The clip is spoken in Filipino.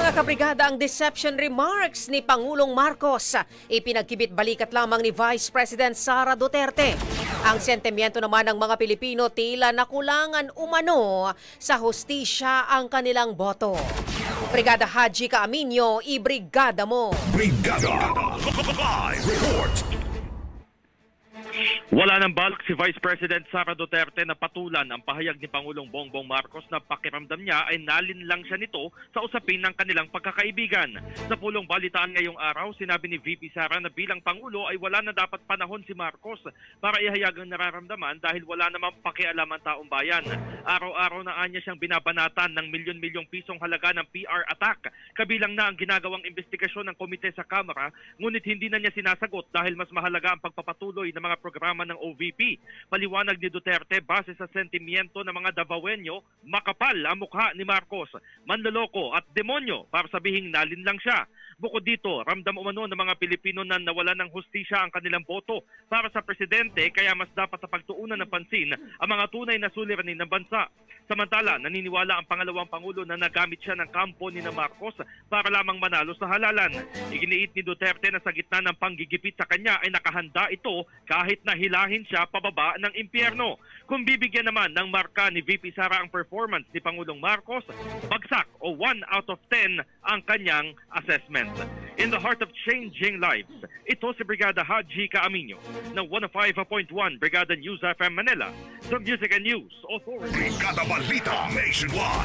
Mga kabrigada, ang deception remarks ni Pangulong Marcos ipinagkibit balikat lamang ni Vice President Sara Duterte. Ang sentimiento naman ng mga Pilipino tila nakulangan umano sa hustisya ang kanilang boto. Brigada Haji Caaminio, ibrigada mo! Brigada Live Report. Wala nang balak si Vice President Sara Duterte na patulan ang pahayag ni Pangulong Bongbong Marcos na pakiramdam niya ay nalinlang siya nito sa usapin ng kanilang pagkakaibigan. Sa pulong balitaan ngayong araw, sinabi ni VP Sara na bilang Pangulo ay wala na dapat panahon si Marcos para ihayag ang nararamdaman dahil wala namang pakialam ang taong bayan. Araw-araw na anya siyang binabanatan ng milyon-milyong pisong halaga ng PR attack. Kabilang na ang ginagawang investigasyon ng komite sa Kamara, ngunit hindi na niya sinasagot dahil mas mahalaga ang pagpapatuloy ng mga programa ng OVP. Paliwanag ni Duterte, base sa sentimiento ng mga Davaoenyo, makapal ang mukha ni Marcos, manloloko at demonyo para sabihing nalinlang siya. Bukod dito, ramdam umano ng mga Pilipino na nawala ng hustisya ang kanilang boto para sa presidente, kaya mas dapat sa pagtuunan ng pansin ang mga tunay na suliranin ng bansa. Samantala, naniniwala ang pangalawang Pangulo na nagamit siya ng kampo ni Marcos para lamang manalo sa halalan. Iginiit ni Duterte na sa gitna ng panggigipit sa kanya ay nakahanda ito kahit na hilahin siya pababa ng impyerno. Kung bibigyan naman ng marka ni VP Sara ang performance ni Pangulong Marcos, bagsak o 1 out of 10 ang kanyang assessment. In the heart of changing lives, ito si Brigada Haji Caaminio ng 105.1 Brigada News FM Manila, the Music and News Authority. Brigada Balita Nationwide.